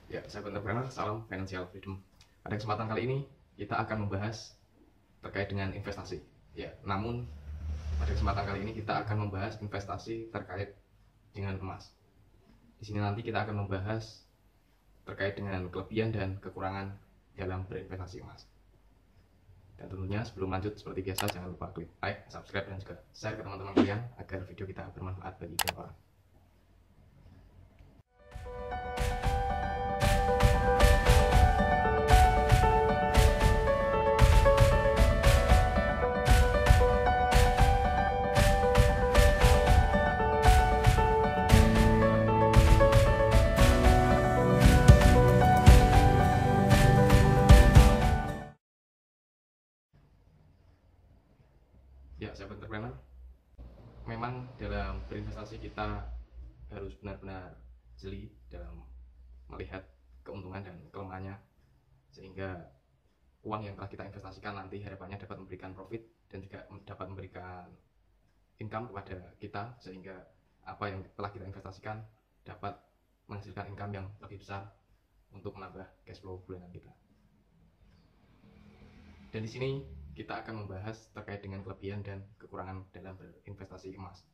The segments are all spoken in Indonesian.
Ya, sahabat entrepreneur, salam financial freedom. Pada kesempatan kali ini kita akan membahas terkait dengan investasi. Ya, namun pada kesempatan kali ini kita akan membahas investasi terkait dengan emas. Di sini nanti kita akan membahas terkait dengan kelebihan dan kekurangan dalam berinvestasi emas. Dan tentunya sebelum lanjut seperti biasa jangan lupa klik like, subscribe dan juga share ke teman-teman kalian agar video kita bermanfaat bagi banyak orang. Ya, sahabat entrepreneur, memang dalam berinvestasi kita harus benar-benar jeli dalam melihat keuntungan dan kelemahannya, sehingga uang yang telah kita investasikan nanti harapannya dapat memberikan profit dan juga dapat memberikan income kepada kita, sehingga apa yang telah kita investasikan dapat menghasilkan income yang lebih besar untuk menambah cash flow bulanan kita. Dan di sini kita akan membahas terkait dengan kelebihan dan kekurangan dalam berinvestasi emas.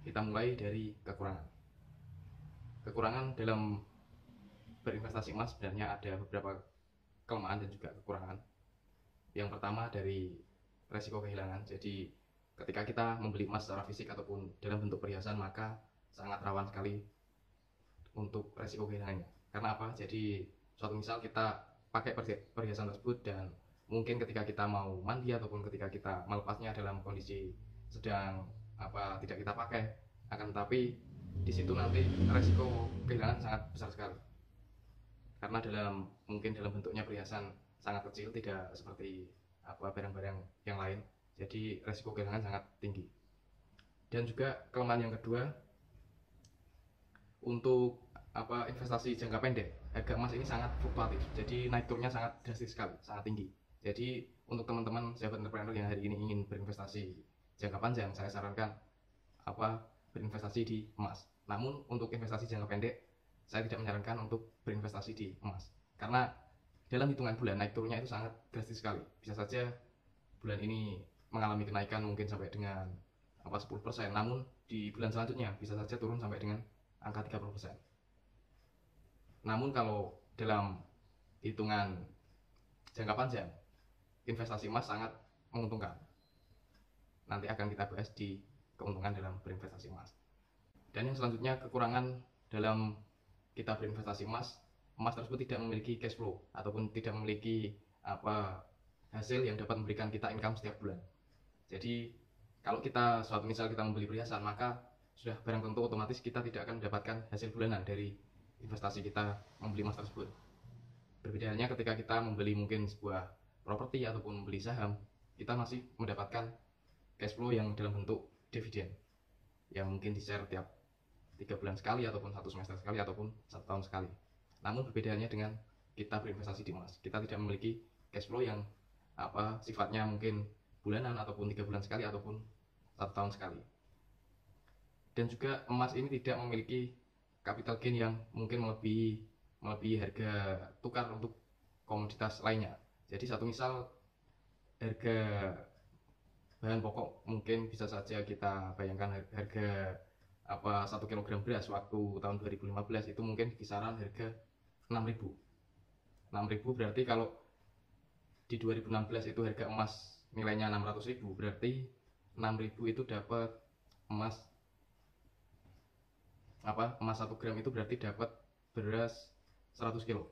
Kita mulai dari kekurangan. Kekurangan dalam berinvestasi emas sebenarnya ada beberapa kelemahan dan juga kekurangan. Yang pertama dari resiko kehilangan. Jadi ketika kita membeli emas secara fisik ataupun dalam bentuk perhiasan, maka sangat rawan sekali untuk resiko kehilangannya. Karena apa? Jadi suatu misal kita pakai perhiasan tersebut dan mungkin ketika kita mau mandi ataupun ketika kita melepasnya dalam kondisi sedang tidak kita pakai, akan tetapi di situ nanti resiko kehilangan sangat besar sekali, karena mungkin dalam bentuknya perhiasan sangat kecil, tidak seperti barang-barang yang lain, jadi resiko kehilangan sangat tinggi. Dan juga kelemahan yang kedua, untuk investasi jangka pendek, harga emas ini sangat fluktuatif, jadi naik turunnya sangat drastis sekali, sangat tinggi. Jadi untuk teman-teman sahabat entrepreneur yang hari ini ingin berinvestasi jangka panjang, saya sarankan berinvestasi di emas. Namun untuk investasi jangka pendek, saya tidak menyarankan untuk berinvestasi di emas, karena dalam hitungan bulan naik turunnya itu sangat drastis sekali. Bisa saja bulan ini mengalami kenaikan mungkin sampai dengan 10%, namun di bulan selanjutnya bisa saja turun sampai dengan angka 30%. Namun kalau dalam hitungan jangka panjang, investasi emas sangat menguntungkan. Nanti akan kita bahas di keuntungan dalam berinvestasi emas. Dan yang selanjutnya, kekurangan dalam kita berinvestasi emas, emas tersebut tidak memiliki cash flow ataupun tidak memiliki hasil yang dapat memberikan kita income setiap bulan. Jadi kalau kita suatu misal kita membeli perhiasan, maka sudah barang tentu otomatis kita tidak akan mendapatkan hasil bulanan dari investasi kita membeli emas tersebut. Berbeda halnya ketika kita membeli mungkin sebuah properti ataupun membeli saham, kita masih mendapatkan cash flow yang dalam bentuk dividen, yang mungkin di-share tiap 3 bulan sekali ataupun 1 semester sekali ataupun 1 tahun sekali. Namun perbedaannya dengan kita berinvestasi di emas, kita tidak memiliki cash flow yang sifatnya mungkin bulanan ataupun 3 bulan sekali ataupun 1 tahun sekali. Dan juga emas ini tidak memiliki capital gain yang mungkin melebihi harga tukar untuk komoditas lainnya. Jadi satu misal harga bahan pokok, mungkin bisa saja kita bayangkan harga 1 kg beras waktu tahun 2015 itu mungkin kisaran harga 6.000. 6.000 berarti kalau di 2016 itu harga emas nilainya 600.000, berarti 6.000 itu dapat emas 1 gram itu berarti dapat beras 100 kilo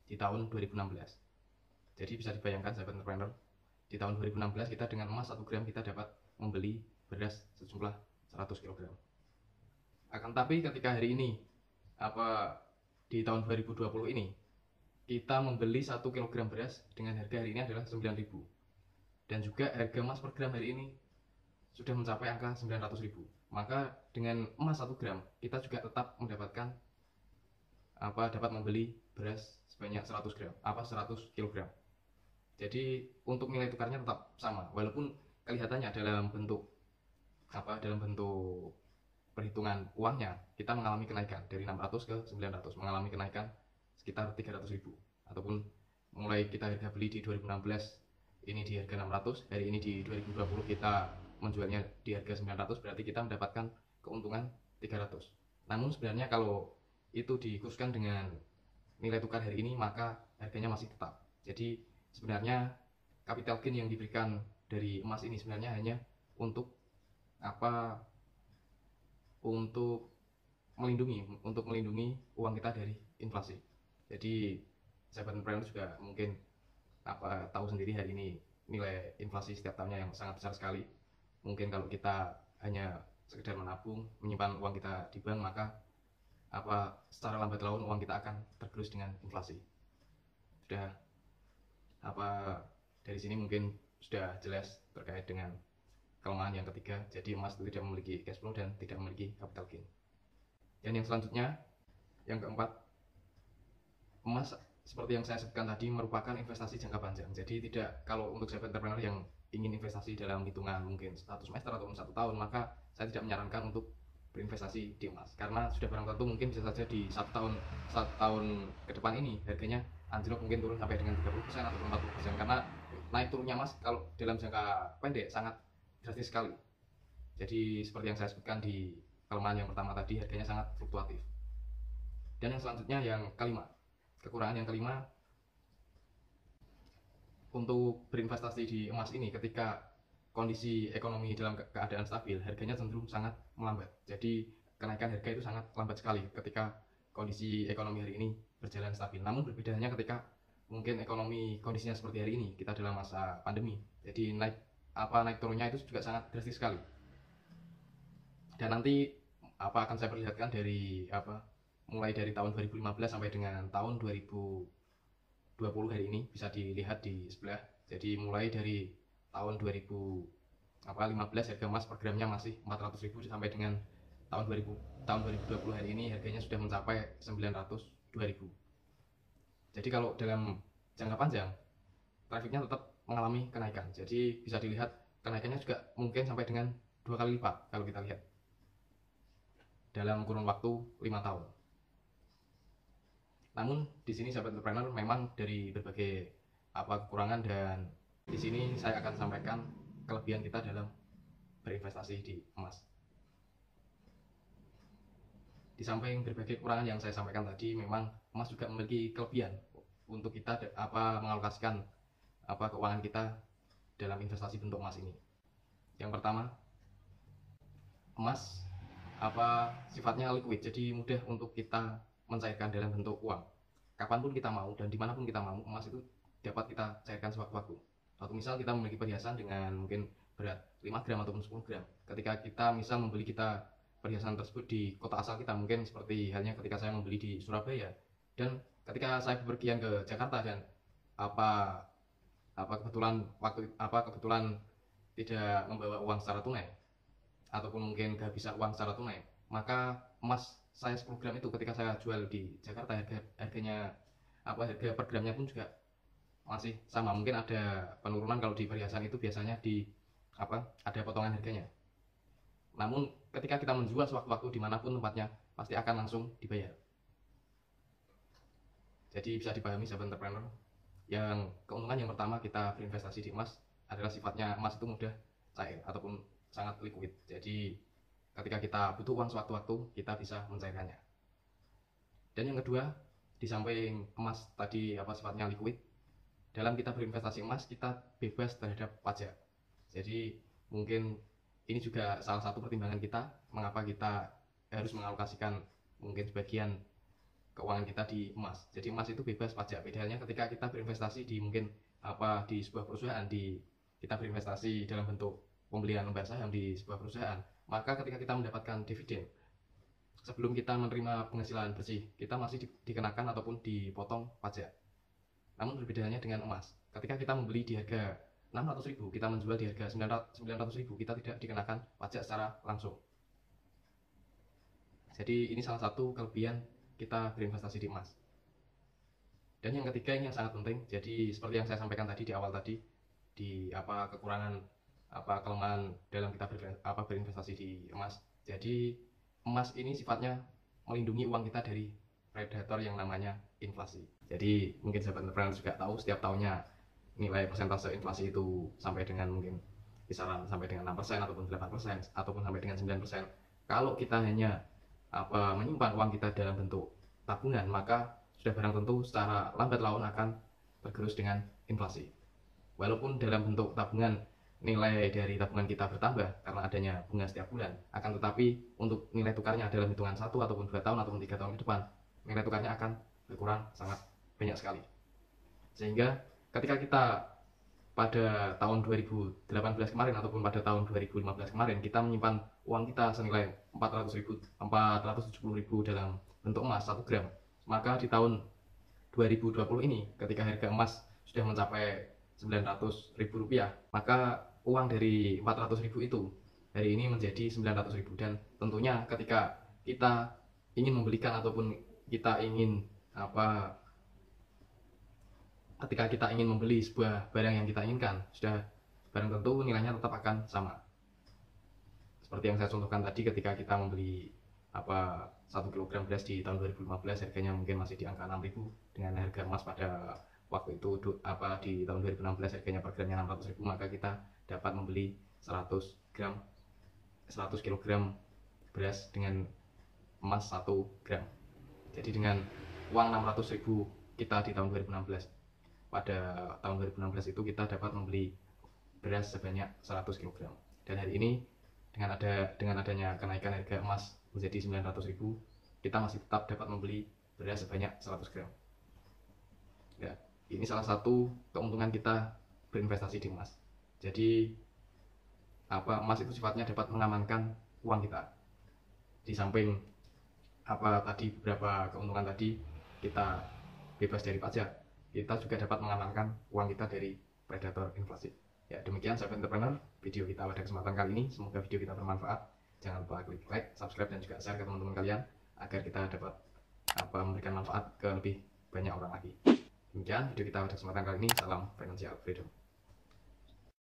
di tahun 2016. Jadi bisa dibayangkan sahabat entrepreneur, di tahun 2016 kita dengan emas 1 gram kita dapat membeli beras sejumlah 100 kg. Akan tapi ketika hari ini di tahun 2020 ini kita membeli 1 kg beras dengan harga hari ini adalah 9.000, dan juga harga emas per gram hari ini sudah mencapai angka 900.000. Maka dengan emas 1 gram kita juga tetap mendapatkan dapat membeli beras sebanyak 100 gram 100 kg. Jadi untuk nilai tukarnya tetap sama, walaupun kelihatannya dalam bentuk perhitungan uangnya kita mengalami kenaikan dari 600 ke 900, mengalami kenaikan sekitar 300.000. Ataupun mulai kita harga beli di 2016 ini di harga 600, hari ini di 2020 kita menjualnya di harga 900, berarti kita mendapatkan keuntungan 300. Namun sebenarnya kalau itu dikhususkan dengan nilai tukar hari ini, maka harganya masih tetap. Jadi sebenarnya capital gain yang diberikan dari emas ini sebenarnya hanya untuk apa? Untuk melindungi uang kita dari inflasi. Jadi sahabat entrepreneur juga mungkin tahu sendiri hari ini nilai inflasi setiap tahunnya yang sangat besar sekali. Mungkin kalau kita hanya sekedar menabung, menyimpan uang kita di bank, maka secara lambat laun uang kita akan tergerus dengan inflasi. Sudah dari sini mungkin sudah jelas terkait dengan kelemahan yang ketiga. Jadi emas itu tidak memiliki cash flow dan tidak memiliki capital gain. Dan yang selanjutnya, yang keempat, emas seperti yang saya sebutkan tadi merupakan investasi jangka panjang. Jadi tidak, kalau untuk sahabat entrepreneur yang ingin investasi dalam hitungan mungkin 1 semester atau 1 tahun, maka saya tidak menyarankan untuk berinvestasi di emas, karena sudah barang tentu mungkin bisa saja di 1 tahun ke depan ini harganya anjlok, mungkin turun sampai dengan 30% atau 40%, karena naik turunnya emas kalau dalam jangka pendek sangat drastis sekali. Jadi seperti yang saya sebutkan di kelemahan yang pertama tadi, harganya sangat fluktuatif. Dan yang selanjutnya, yang kelima, kekurangan yang kelima untuk berinvestasi di emas ini, ketika kondisi ekonomi dalam keadaan stabil, harganya cenderung sangat melambat. Jadi kenaikan harga itu sangat lambat sekali ketika kondisi ekonomi hari ini berjalan stabil. Namun berbedanya ketika mungkin ekonomi kondisinya seperti hari ini, kita dalam masa pandemi. Jadi naik turunnya itu juga sangat drastis sekali. Dan nanti akan saya perlihatkan dari mulai dari tahun 2015 sampai dengan tahun 2020 hari ini, bisa dilihat di sebelah. Jadi mulai dari tahun 2015 harga emas per gramnya masih 400.000 sampai dengan tahun 2020 hari ini harganya sudah mencapai 902.000. Jadi kalau dalam jangka panjang trafiknya tetap mengalami kenaikan. Jadi bisa dilihat kenaikannya juga mungkin sampai dengan 2 kali lipat kalau kita lihat dalam kurun waktu 5 tahun. Namun di sini sahabat entrepreneur memang dari berbagai kekurangan, dan di sini saya akan sampaikan kelebihan kita dalam berinvestasi di emas. Di samping berbagai kekurangan yang saya sampaikan tadi, memang emas juga memiliki kelebihan untuk kita mengalokasikan keuangan kita dalam investasi bentuk emas ini. Yang pertama, emas sifatnya liquid, jadi mudah untuk kita mencairkan dalam bentuk uang. Kapanpun kita mau dan dimanapun kita mau, emas itu dapat kita cairkan sewaktu-waktu. Suatu misal kita memiliki perhiasan dengan mungkin berat 5 gram ataupun 10 gram. Ketika kita misal membeli perhiasan tersebut di kota asal kita, mungkin seperti halnya ketika saya membeli di Surabaya, dan ketika saya bepergian ke Jakarta dan kebetulan tidak membawa uang secara tunai, ataupun mungkin kehabisan uang secara tunai, maka emas saya 10 gram itu ketika saya jual di Jakarta, harganya harga per gramnya pun juga masih sama. Mungkin ada penurunan kalau di perhiasan itu biasanya ada potongan harganya. Namun ketika kita menjual sewaktu-waktu dimanapun tempatnya, pasti akan langsung dibayar. Jadi bisa dipahami sahabat entrepreneur, yang keuntungan yang pertama kita berinvestasi di emas adalah sifatnya emas itu mudah cair ataupun sangat liquid. Jadi ketika kita butuh uang sewaktu-waktu, kita bisa mencairkannya. Dan yang kedua, di samping emas tadi sifatnya liquid, dalam kita berinvestasi emas kita bebas terhadap pajak. Jadi mungkin ini juga salah satu pertimbangan kita mengapa kita harus mengalokasikan mungkin sebagian keuangan kita di emas. Jadi emas itu bebas pajak. Bedanya ketika kita berinvestasi di di sebuah perusahaan, kita berinvestasi dalam bentuk pembelian lembar saham di sebuah perusahaan, maka ketika kita mendapatkan dividen, sebelum kita menerima penghasilan bersih, kita masih dikenakan ataupun dipotong pajak. Namun perbedaannya dengan emas, ketika kita membeli di harga 600.000, kita menjual di harga 900.000, kita tidak dikenakan pajak secara langsung. Jadi ini salah satu kelebihan kita berinvestasi di emas. Dan yang ketiga, ini yang sangat penting. Jadi seperti yang saya sampaikan tadi di awal tadi, di kekurangan kelemahan dalam kita berinvestasi di emas. Jadi emas ini sifatnya melindungi uang kita dari predator yang namanya inflasi. Jadi mungkin sahabat entrepreneur juga tahu setiap tahunnya nilai persentase inflasi itu sampai dengan mungkin kisaran sampai dengan 6% ataupun 8% ataupun sampai dengan 9%. Kalau kita hanya menyimpan uang kita dalam bentuk tabungan, maka sudah barang tentu secara lambat laun akan tergerus dengan inflasi. Walaupun dalam bentuk tabungan nilai dari tabungan kita bertambah karena adanya bunga setiap bulan, akan tetapi untuk nilai tukarnya dalam hitungan 1 ataupun 2 tahun ataupun 3 tahun ke depan, nilai tukarnya akan berkurang sangat banyak sekali. Sehingga ketika kita pada tahun 2018 kemarin ataupun pada tahun 2015 kemarin kita menyimpan uang kita senilai 470.000 dalam bentuk emas 1 gram, maka di tahun 2020 ini ketika harga emas sudah mencapai Rp900.000, maka uang dari 400.000 itu hari ini menjadi 900.000. Dan tentunya ketika kita ingin membelikan ataupun kita ingin ketika kita ingin membeli sebuah barang yang kita inginkan, sudah barang tentu nilainya tetap akan sama. Seperti yang saya contohkan tadi, ketika kita membeli 1 kg beras di tahun 2015 harganya mungkin masih di angka 6.000, dengan harga emas pada waktu itu di tahun 2016 harganya per gramnya 600.000, maka kita dapat membeli 100 kg beras dengan emas 1 gram. Jadi dengan uang 600.000 kita di tahun 2016, pada tahun 2016 itu kita dapat membeli beras sebanyak 100 kg. Dan hari ini dengan adanya kenaikan harga emas menjadi 900.000, kita masih tetap dapat membeli beras sebanyak 100 gram. Ya, ini salah satu keuntungan kita berinvestasi di emas. Jadi emas itu sifatnya dapat mengamankan uang kita. Di samping tadi beberapa keuntungan tadi, kita bebas dari pajak, kita juga dapat mengamankan uang kita dari predator inflasi. Ya, demikian sahabat entrepreneur video kita pada kesempatan kali ini. Semoga video kita bermanfaat. Jangan lupa klik like, subscribe, dan juga share ke teman-teman kalian agar kita dapat memberikan manfaat ke lebih banyak orang lagi. Demikian video kita pada kesempatan kali ini. Salam financial freedom.